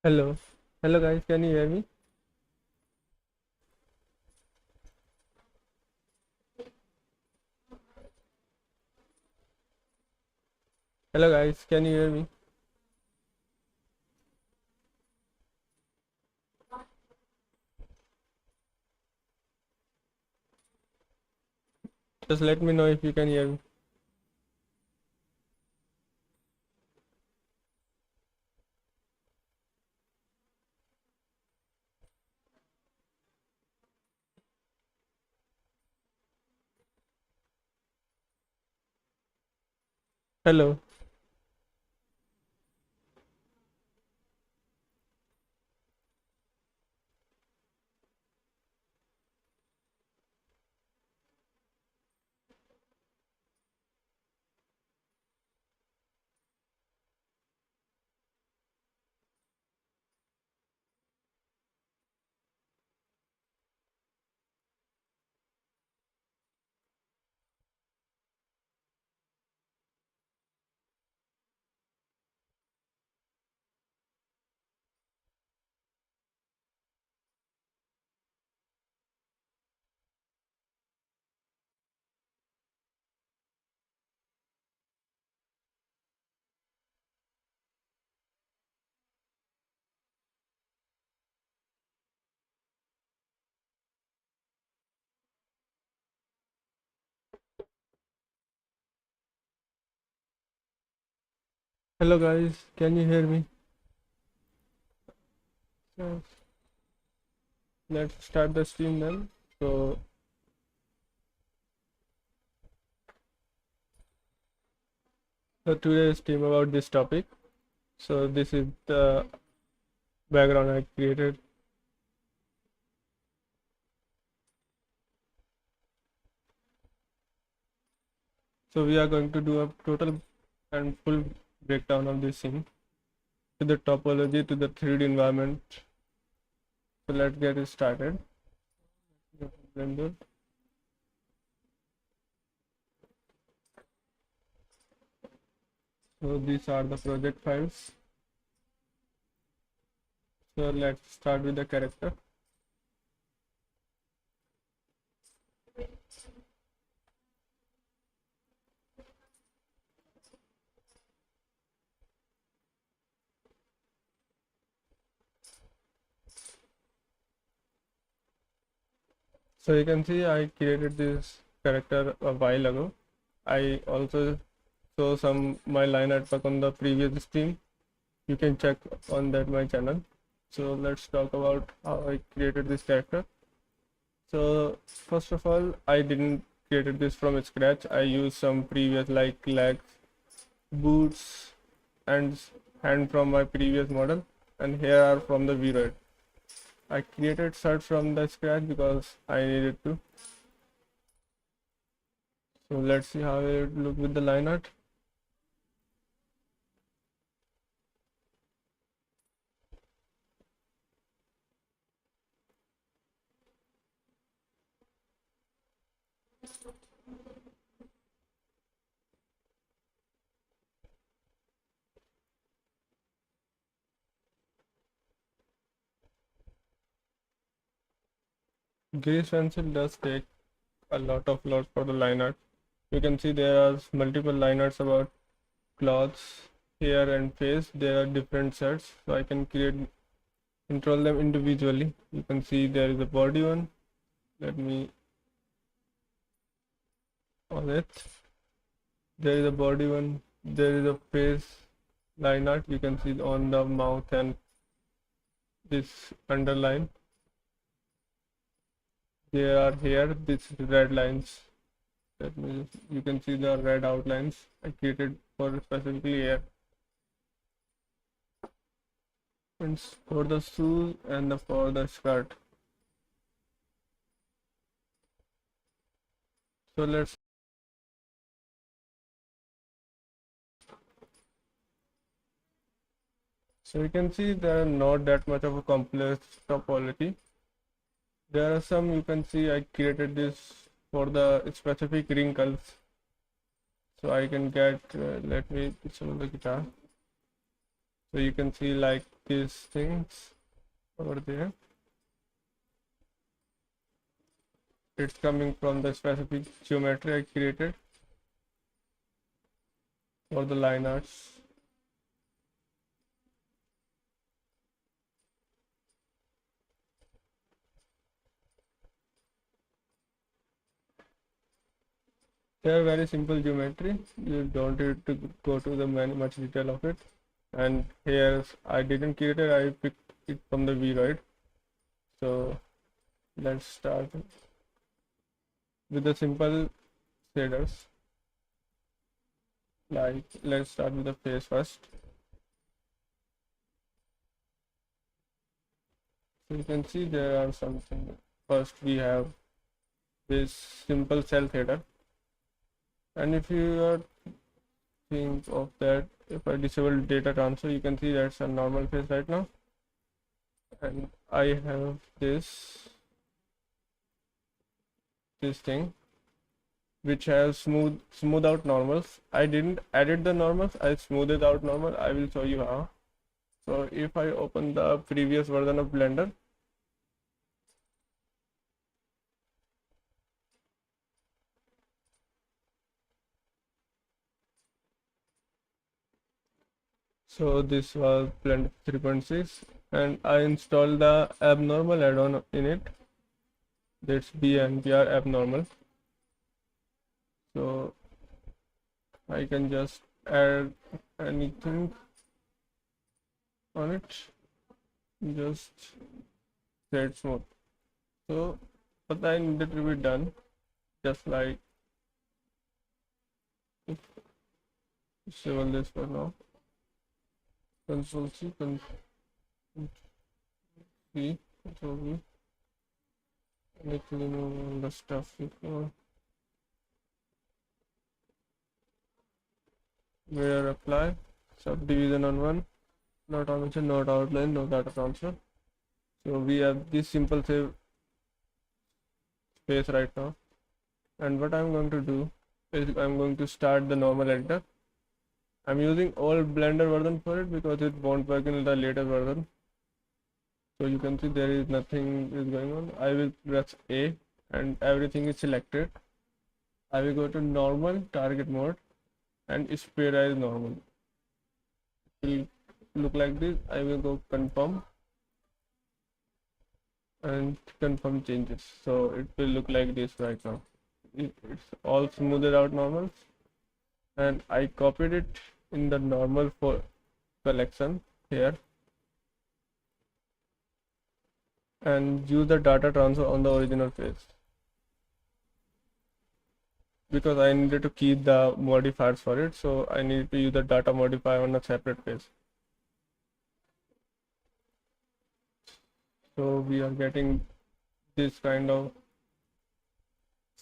Hello. Hello guys, can you hear me? Hello guys, can you hear me? Just let me know if you can hear me. Hello. Hello guys, can you hear me? Yes. Let's start the stream then. So today's stream about this topic. So this is the background I created. So we are going to do a total and full breakdown of this thing to the topology to the 3D environment. So let's get it started. Blender. So these are the project files. So let's start with the character. So you can see I created this character a while ago. I also saw some my line artwork on the previous stream. You can check on that my channel. So let's talk about how I created this character. So first of all, I didn't created this from scratch. I used some previous like legs, boots, and hand from my previous model, and here are from the V-Roid. I created shirt from the scratch because I needed to. So let's see how it look with the line art. Grease pencil does take a lot for the line art. You can see there are multiple line arts about clothes, hair and face. There are different sets, so I can control them individually. You can see there is a body one. Let me on it. There is a body one. There is a face line art. You can see on the mouth and this underline. There are here these red lines. That means you can see the red outlines I created for specifically here. And for the shoes and for the skirt. So let's. So you can see there are not that much of a complex topology. There are some you can see I created this for the specific wrinkles. So I can get let me put some of the guitar. So you can see like these things over there. It's coming from the specific geometry I created for the line arts. They are very simple geometry. You don't need to go to the much detail of it. And here I didn't create it, I picked it from the Vroid. So let's start with the simple shaders. Like let's start with the face first. So you can see there are something. First we have this simple cell shader. And if you are think of that, if I disable data transfer, you can see that's a normal face right now. And I have this thing which has smooth out normals. I didn't edit the normals, I smoothed out normal. I will show you how. So if I open the previous version of Blender, so this was Blender 3.6 and I installed the abnormal add-on in it. That's BNPR abnormal. So I can just add anything on it, just set smooth. So what I needed to be done, just like disable this for now. Control C, Control V, Control V. Let me remove all the stuff before. Mirror apply, subdivision on one, not automation, not outline, no data transfer. So we have this simple save space right now. And what I'm going to do is I'm going to start the normal editor. I'm using old Blender version for it because it won't work in the later version. So you can see there is nothing is going on. I will press A and everything is selected. I will go to normal target mode and spray as normal. It will look like this. I will go confirm and confirm changes. So it will look like this right now. It's all smoothed out normals, and I copied it in the normal for collection here and use the data transfer on the original face because I needed to keep the modifiers for it, so I need to use the data modifier on a separate face. So we are getting this kind of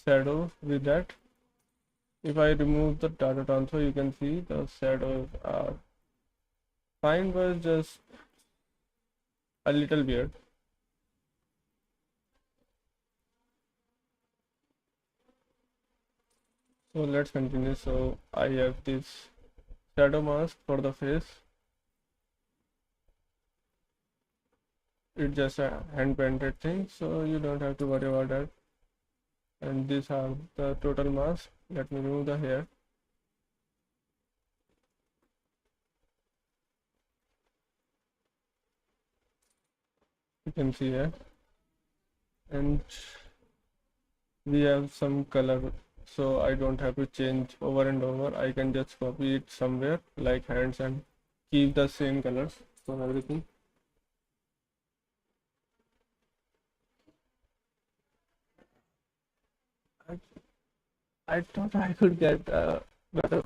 shadow with that. If I remove the data transfer, you can see the shadows are fine, but just a little weird. So let's continue. So I have this shadow mask for the face. It's just a hand painted thing, so you don't have to worry about that. And these are the total mask. Let me remove the hair. You can see here, and we have some color, so I don't have to change over and over. I can just copy it somewhere like hands and keep the same colors for everything. I, I thought I could get better.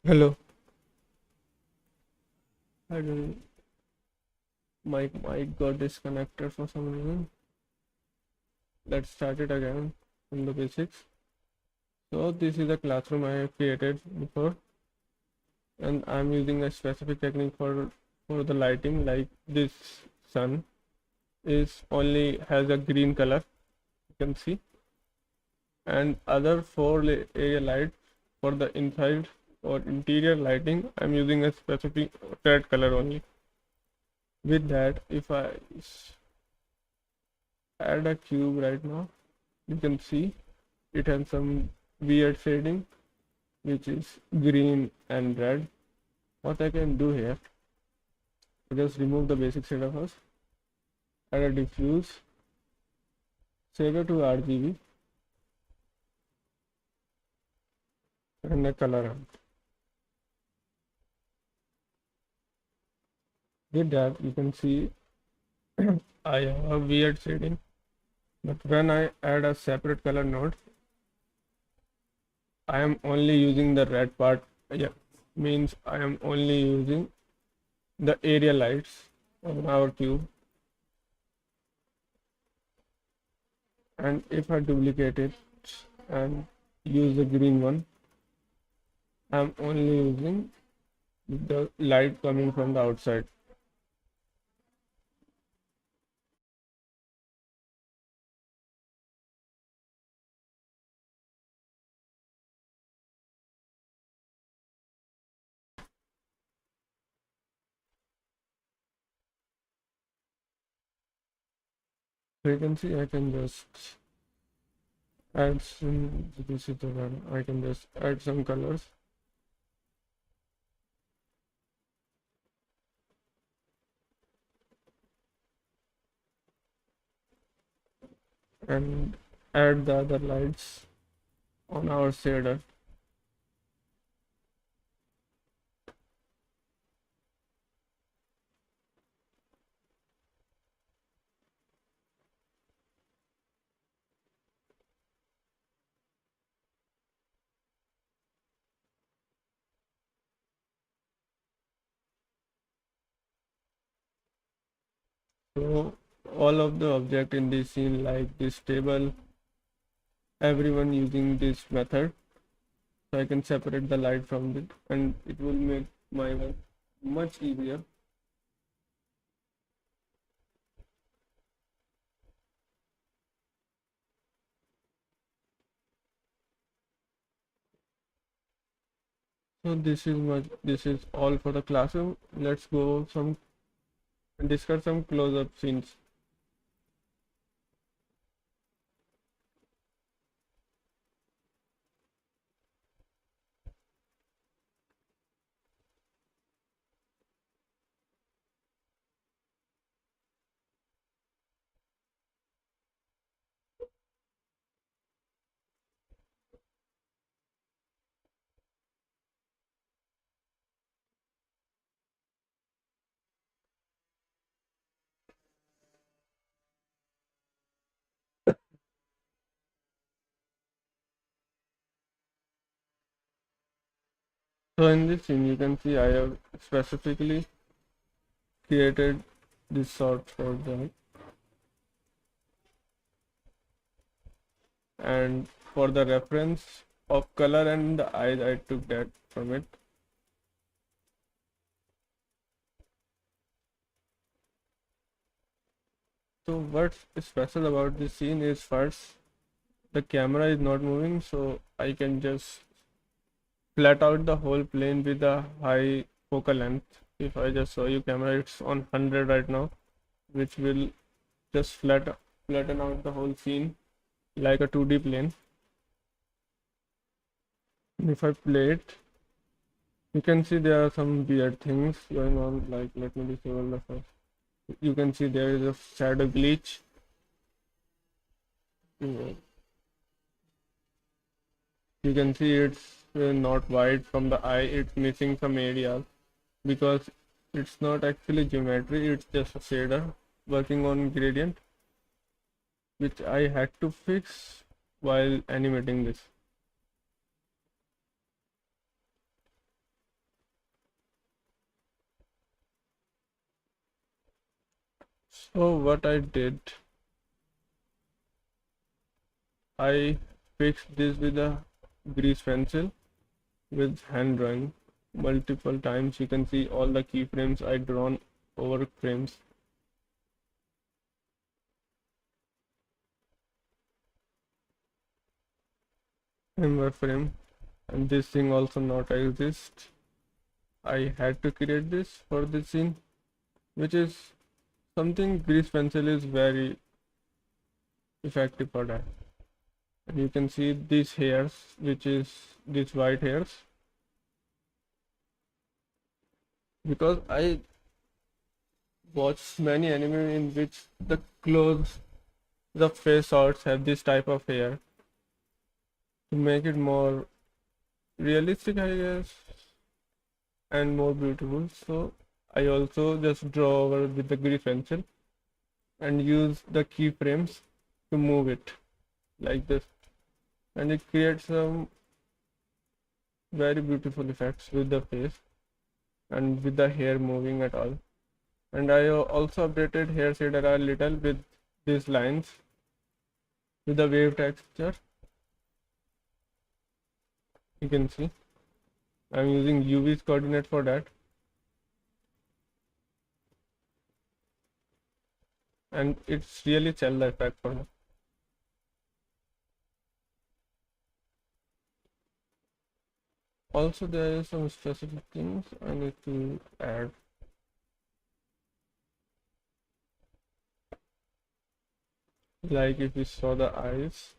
Hello. I don't. My mic got disconnected for some reason. Let's start it again from the basics. So this is a classroom I have created before, and I'm using a specific technique for the lighting. Like this sun is only has a green color, you can see, and other four area lights for the inside or interior lighting, I'm using a specific red color only. With that, if I add a cube right now, you can see it has some weird shading, which is green and red. What I can do here, just remove the basic shader first, add a diffuse, shader to RGB, and a color ramp. With that, you can see I have a weird shading, but when I add a separate color node, I am only using the red part. Yeah, means I am only using the area lights on our cube. And if I duplicate it and use the green one, I'm only using the light coming from the outside. So you can see I can just add some, this is the one, I can just add some colors. And add the other lights on our shader. So all of the object in this scene, like this table, everyone using this method, so I can separate the light from it, and it will make my work much easier. So this is all for the classroom. Let's go some discuss some close-up scenes. So in this scene, you can see I have specifically created this sort for them, and for the reference of color and the eyes, I took that from it. So what's special about this scene is, first, the camera is not moving, so I can just flat out the whole plane with a high focal length. If I just show you camera, it's on 100 right now, which will just flatten out the whole scene like a 2D plane. And if I play it, you can see there are some weird things going on. Like, let me disable the first. You can see there is a shadow glitch. You can see it's not wide from the eye, it's missing some areas because it's not actually geometry, it's just a shader working on gradient, which I had to fix while animating this. So what I did, I fixed this with a grease pencil with hand drawing multiple times. You can see all the keyframes I drawn over frames. Frame frame, and this thing also not exist. I had to create this for this scene, which is something grease pencil is very effective for that. And you can see these hairs, which is these white hairs, because I watched many anime in which the clothes, the face arts have this type of hair to make it more realistic, I guess, and more beautiful. So I also just draw over with the grease pencil and use the keyframes to move it like this, and it creates some very beautiful effects with the face and with the hair moving at all. And I also updated hair shader a little with these lines with the wave texture. You can see I'm using UV's coordinate for that, and it's really sell the effect for me. Also, there is some specific things I need to add, like if you saw the eyes,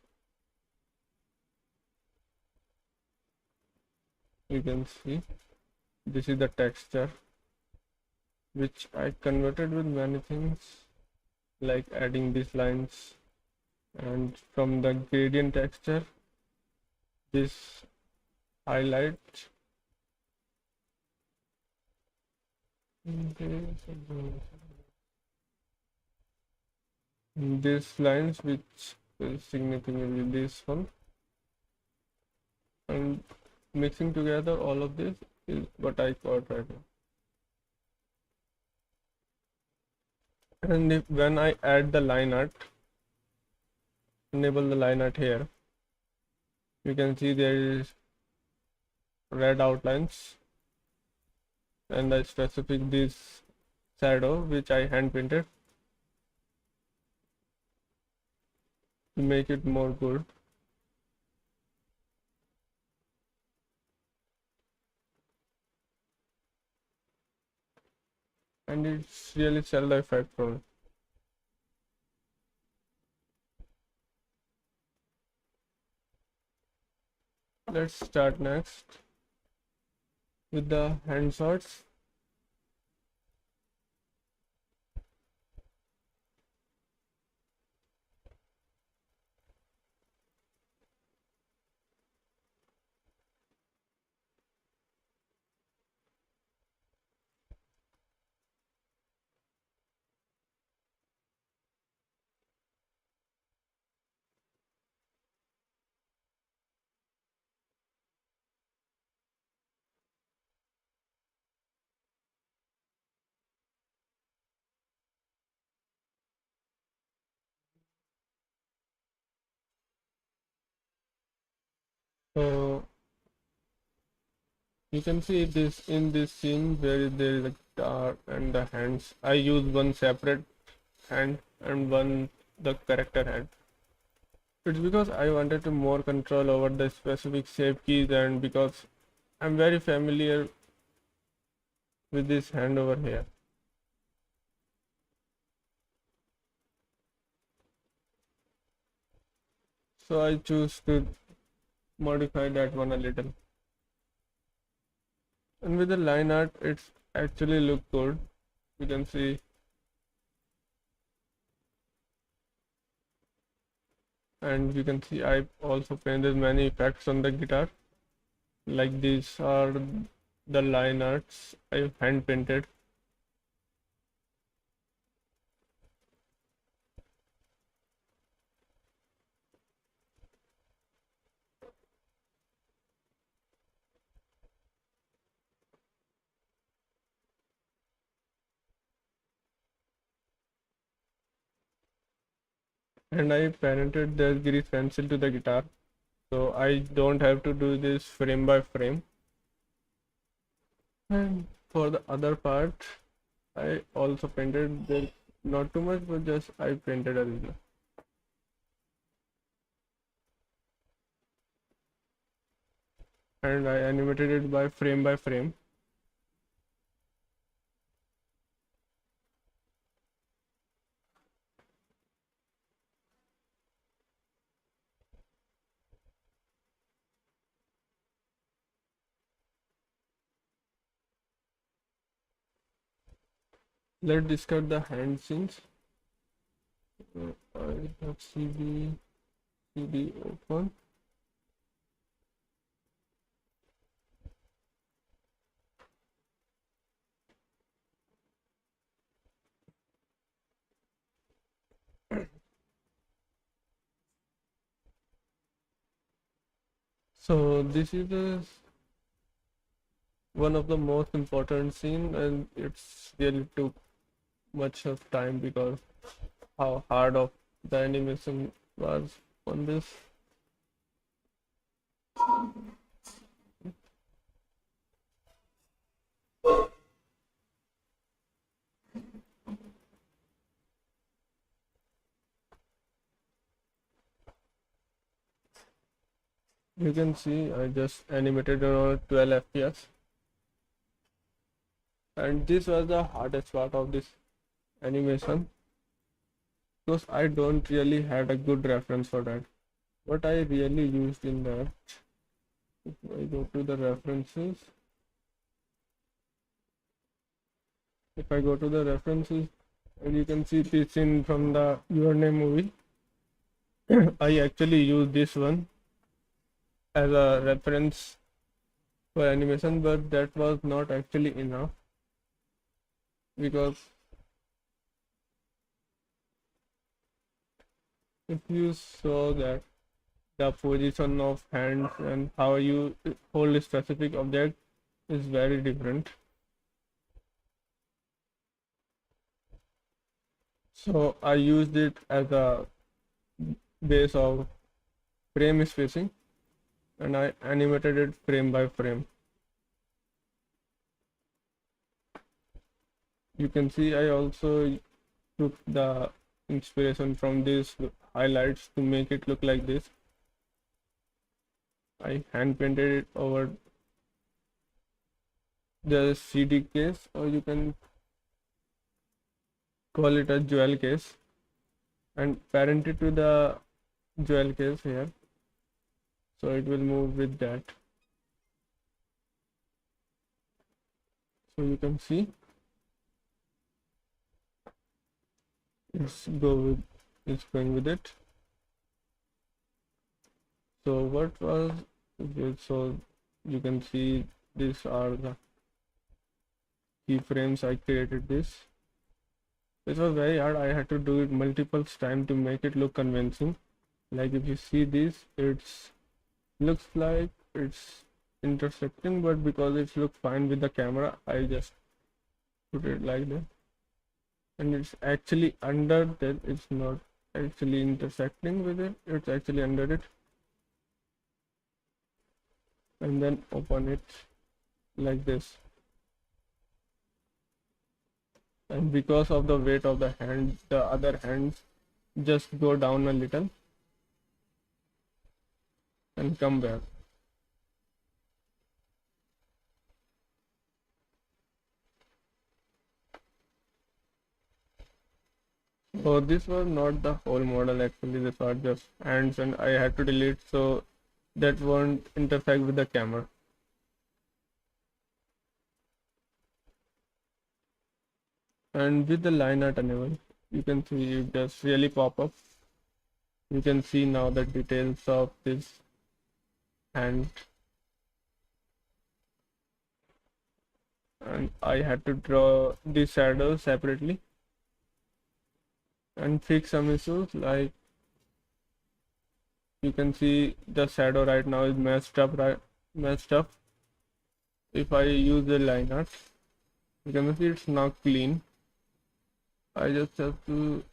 you can see this is the texture which I converted with many things, like adding these lines, and from the gradient texture this highlight, these lines which is significantly this one, and mixing together all of this is what I got right now. And when I add the line art, enable the line art here, you can see there is red outlines and the specific this shadow which I hand painted to make it more good. And it's really sell the effect from it. Let's start next with the hand shots. So you can see this in this scene where there is a guitar and the hands. I use one separate hand and one the character hand. It's because I wanted to more control over the specific shape keys, and because I'm very familiar with this hand over here. So I choose to modify that one a little. And with the line art, it's actually look good. You can see, and you can see I also painted many effects on the guitar. Like these are the line arts I hand painted. and I parented the grease pencil to the guitar, so I don't have to do this frame by frame. And for the other part, I also painted there, not too much, but just I painted a little. And I animated it by frame. Let's discuss the hand scenes. I have CD open. So this is one of the most important scene, and it's really took much of time because how hard of the animation was on this. You can see I just animated around 12 FPS, and this was the hardest part of this animation because I don't really had a good reference for that. What I really used in that, if I go to the references, and you can see this in from the Your Name movie. I actually use this one as a reference for animation, but that was not actually enough because if you saw that the position of hands and how you hold a specific object is very different. So I used it as a base of frame spacing, and I animated it frame by frame. You can see I also took the inspiration from these highlights to make it look like this. I hand painted it over the CD case, or you can call it a jewel case, and parent it to the jewel case here, so it will move with that. So you can see it's going with it. So what was it? So you can see these are the keyframes I created this. It was very hard. I had to do it multiple times to make it look convincing. Like if you see this, it's looks like it's intersecting, but because it looks fine with the camera, I just put it like that. And it's actually under that, it's not actually intersecting with it, it's actually under it. And then open it like this. And because of the weight of the hand, the other hands just go down a little and come back. So this was not the whole model, actually this was just hands, and I had to delete so that won't intersect with the camera. And with the line art enabled, you can see it just really pop up. You can see now the details of this hand, and I had to draw the shadows separately and fix some issues. Like you can see the shadow right now is messed up. If I use the line art, you can see it's not clean. I just have to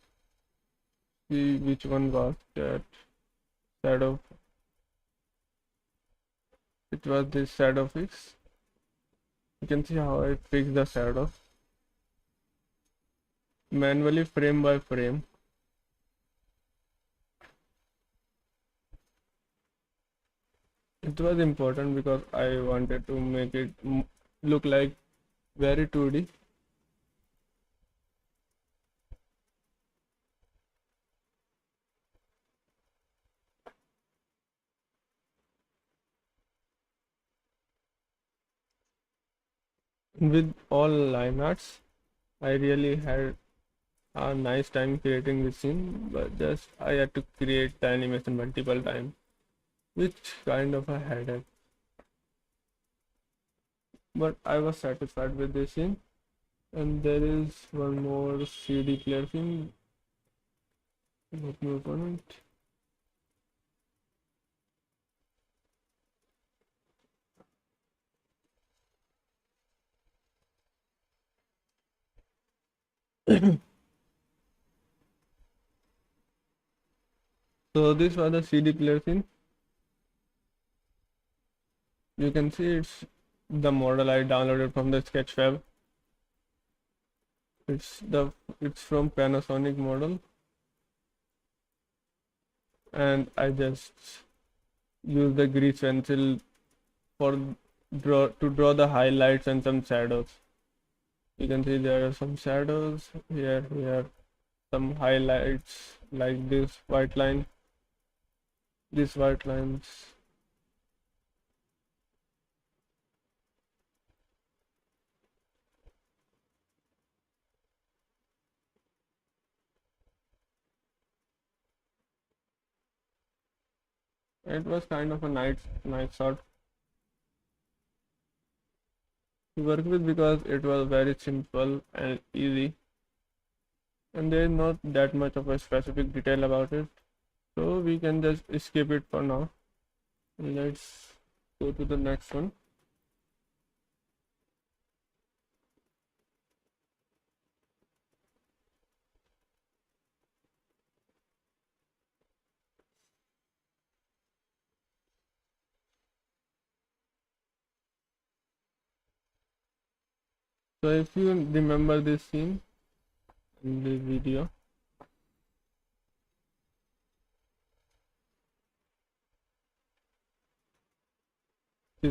see which one was that shadow. It was this shadow fix. You can see how I fix the shadow manually, frame by frame. It was important because I wanted to make it look like very 2D. With all line arts, I really had a nice time creating this scene, but just I had to create the animation multiple times, which kind of a headache. But I was satisfied with this scene. And there is one more CD player thing. Let me open it. So this was the CD player thing. You can see it's the model I downloaded from the Sketchfab. It's from Panasonic model, and I just use the grease pencil for draw the highlights and some shadows. You can see there are some shadows here, some highlights like this white line, these white lines. It was kind of a nice shot to work with because it was very simple and easy, and there is not that much of a specific detail about it, so we can just skip it for now. Let's go to the next one. So if you remember this scene in the video,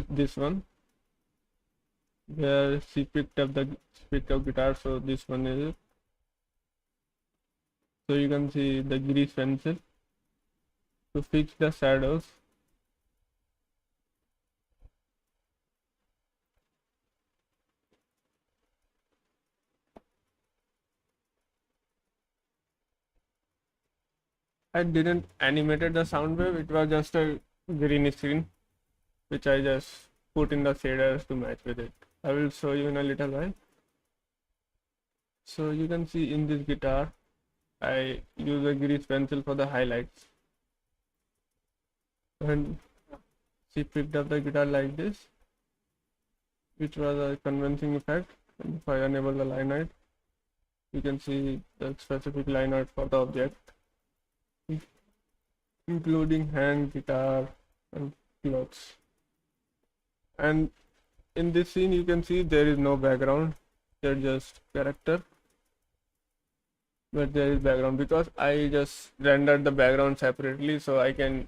this one where she picked up guitar, so this one is it. So you can see the grease pencil to fix the shadows. I didn't animated the sound wave, it was just a green screen which I just put in the shaders to match with it. I will show you in a little while. So you can see in this guitar I use a grease pencil for the highlights, and she picked up the guitar like this, which was a convincing effect. And if I enable the line art, you can see the specific line art for the object, including hand, guitar, and clothes. And in this scene you can see there is no background, they're just character, but there is background because I just rendered the background separately, so I can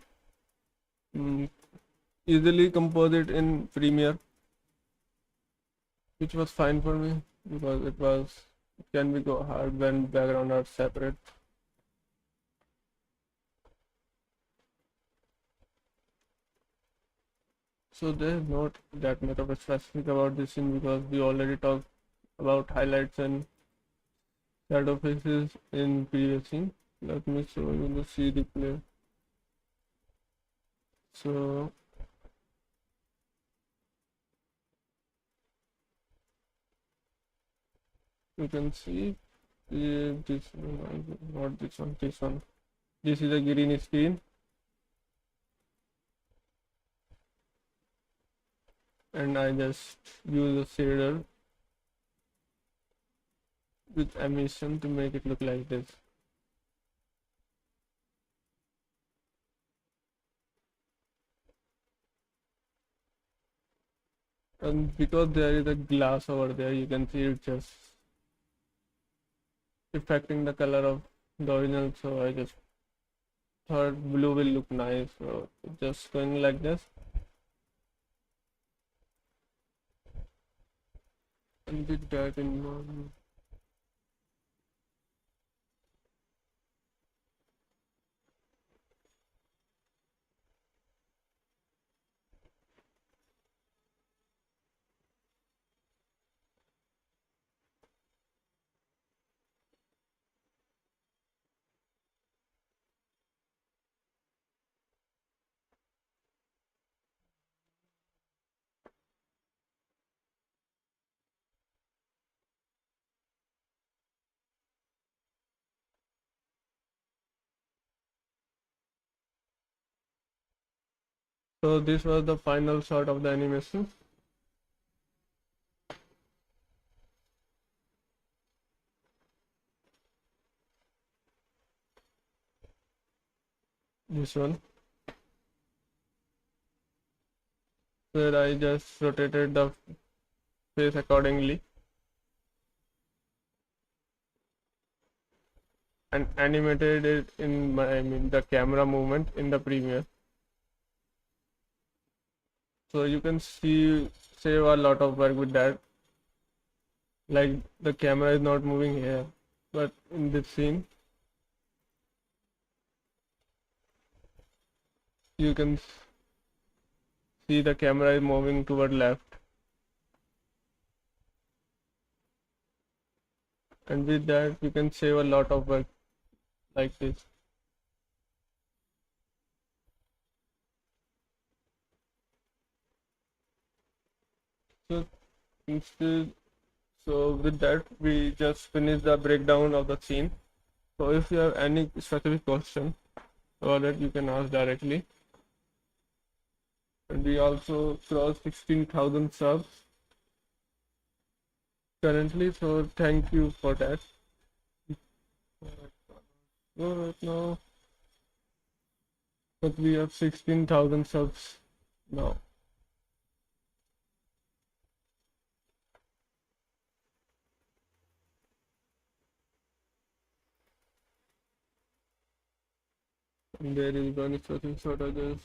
easily compose it in Premiere, which was fine for me because it can be go hard when background are separate. So there's not that much of a specific about this scene because we already talked about highlights and shadow faces in previous scene. Let me show you the CD player. So you can see this one, not this one, this one. This is a green screen, and I just use a shader with emission to make it look like this. And because there is a glass over there, you can see it just affecting the color of the original. So I just thought blue will look nice, so just going like this. And with that in mind, so this was the final shot of the animation. This one, where I just rotated the face accordingly and animated it in my, I mean, the camera movement in the Premiere. So you can see save a lot of work with that. Like the camera is not moving here, but in this scene, you can see the camera is moving toward left. And with that, you can save a lot of work like this. So instead, so with that, we just finished the breakdown of the scene. So if you have any specific question about it, you can ask directly. And we also crossed 16,000 subs currently, so thank you for that. So right now, but we have 16,000 subs now. And there is one specific shortages.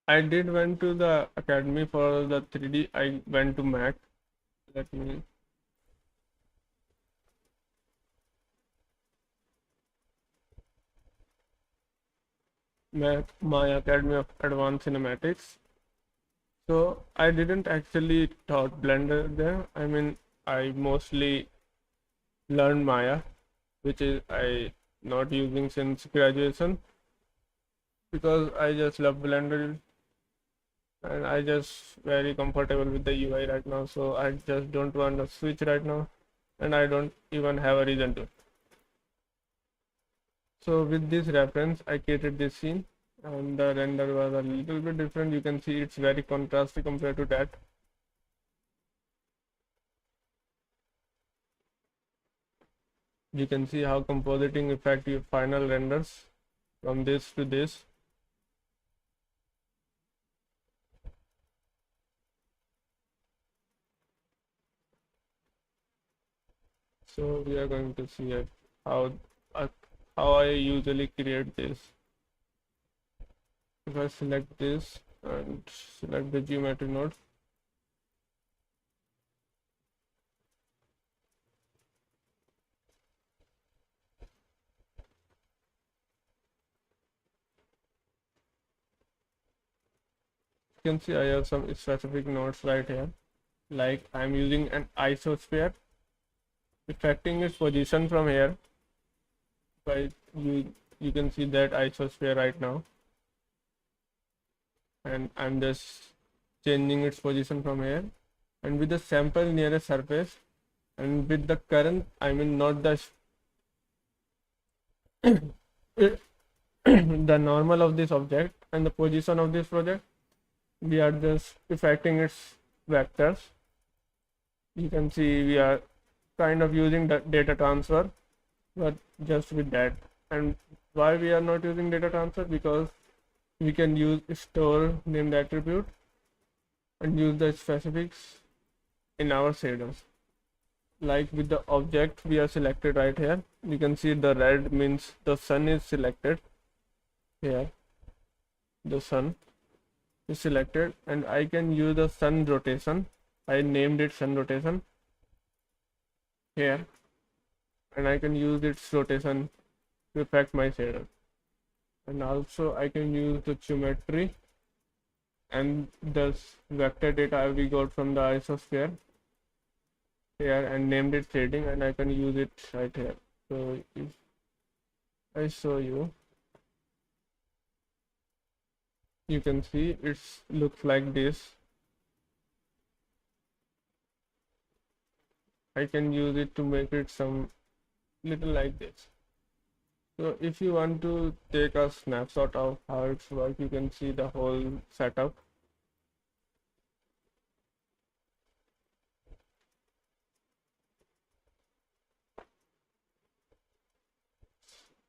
I did went to the academy for the 3D. I went to Mac. Let me Mac my Academy of Advanced Cinematics. So I didn't actually taught Blender there. I mean, I mostly learned Maya, which is I not using since graduation because I just love Blender and I just very comfortable with the UI right now. So I just don't want to switch right now, and I don't even have a reason to. So with this reference, I created this scene, and the render was a little bit different. You can see it's very contrasty compared to that. You can see how compositing effect your final renders from this to this. So we are going to see how uh, how I usually create this. If I select this and select the geometry node, you can see I have some specific nodes right here. Like I'm using an isosphere, affecting its position from here. But you can see that isosphere right now, and I'm just changing its position from here, and with the sample near a surface, and with the current, I mean not the the normal of this object and the position of this project, we are just affecting its vectors. You can see we are kind of using the data transfer, but just with that. And why we are not using data transfer? Because we can use store named attribute and use the specifics in our shaders. Like with the object we are selected right here, you can see the red means the sun is selected here. The sun is selected, and I can use the sun rotation. I named it sun rotation here, and I can use its rotation to affect my shader. And also I can use the geometry and this vector data we got from the isosphere here and named it shading, and I can use it right here. So if I show you, you can see it looks like this. I can use it to make it some little like this. So if you want to take a snapshot of how it's work, you can see the whole setup.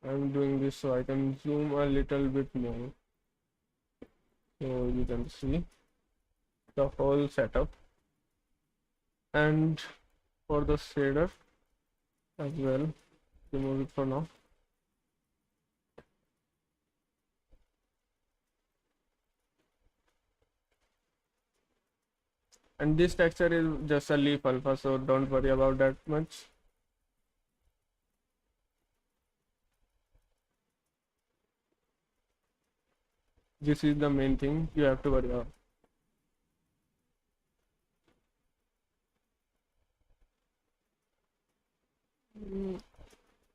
I'm doing this so I can zoom a little bit more, so you can see the whole setup. And for the shader as well, remove it for now. And this texture is just a leaf alpha, so don't worry about that much. This is the main thing you have to worry about.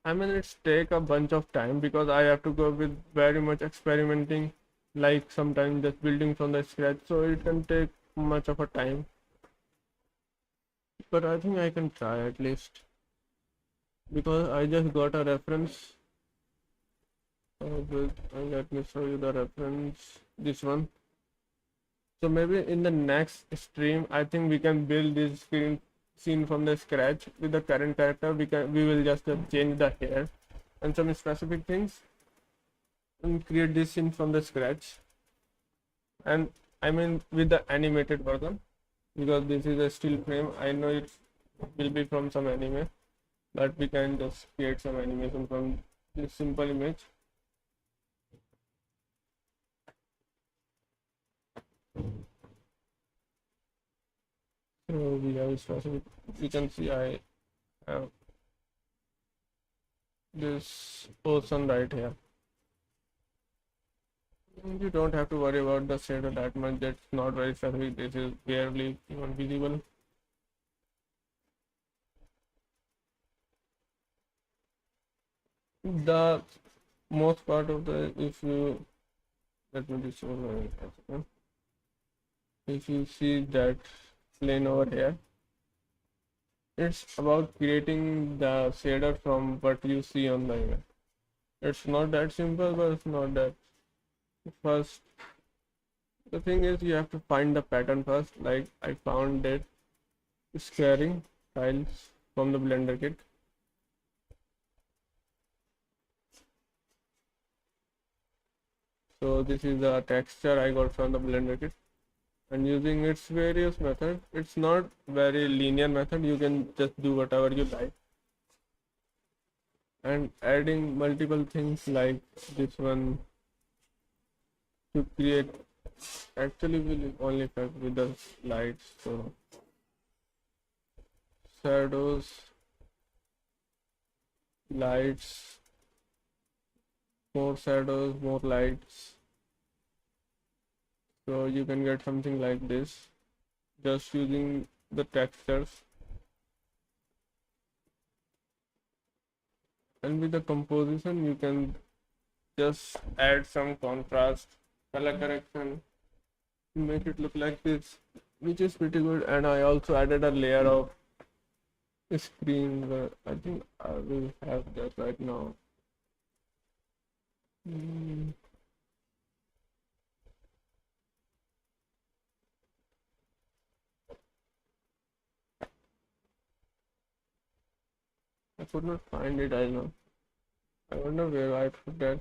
I mean, it's take a bunch of time because I have to go with very much experimenting, like sometimes just building from the scratch, so it can take much of a time. But I think I can try at least, because I just got a reference. Let me show you the reference, this one. So maybe in the next stream, I think we can build this scene from the scratch with the current character. We will just change the hair and some specific things and create this scene from the scratch. And I mean with the animated version, because this is a still frame. I know it will be from some anime, but we can just create some animation from this simple image. So we have specific, you can see I have this person right here. You don't have to worry about the shadow that much, that's not very specific, this is barely even visible. The most part of the, if you, let me just show you, if you see that plane over here, it's about creating the shader from what you see on the image. It's not that simple, but it's not that. First, the thing is you have to find the pattern first. Like I found that squaring tiles from the Blender kit. So this is the texture I got from the Blender kit, and using its various methods. It's not very linear method, you can just do whatever you like, and adding multiple things like this one to create, actually will only affect with the lights. So shadows, lights, more shadows, more lights, so you can get something like this just using the textures. And with the composition you can just add some contrast, color correction to make it look like this. which is pretty good. And I also added a layer of screen where I think I will have that right now. Mm, I could not find it. I know. I wonder where I put that.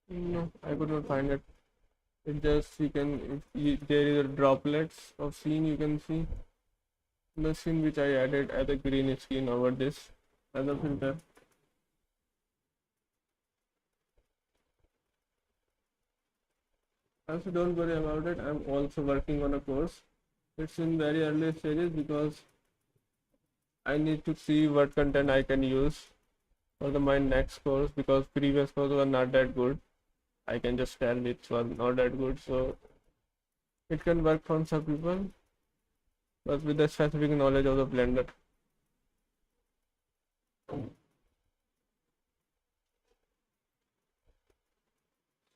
No, I could not find it. It just you can if there is a droplets of scene you can see the scene which I added as a green screen over this as a filter. Also, don't worry about it. I'm also working on a course. It's in very early stages because I need to see what content I can use for my next course because previous course were not that good. I can just tell it was not that good. So it can work for some people, but with the specific knowledge of the blender.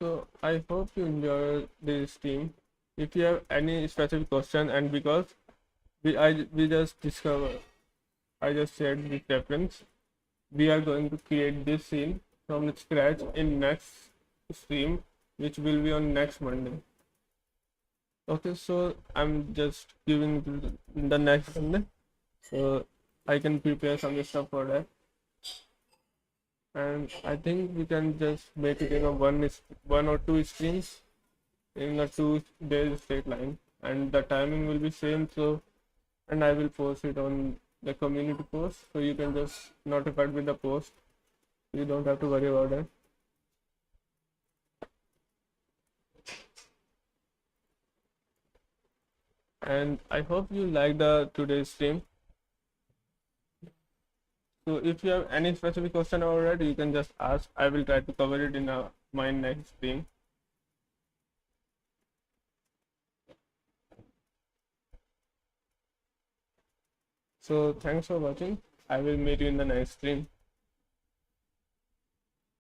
So I hope you enjoy this stream. If you have any specific question, and because we just discover, I just shared this reference. We are going to create this scene from scratch in next stream, which will be on next Monday. Okay, so I'm just giving the next Monday, so I can prepare some stuff for that. And I think we can just make it in a one or two streams in a 2 days straight line, and the timing will be same. So, and I will post it on the community post, so you can just notify with the post. You don't have to worry about it. And I hope you like the today's stream. So if you have any specific question about it, you can just ask. I will try to cover it in my next stream. So thanks for watching. I will meet you in the next stream.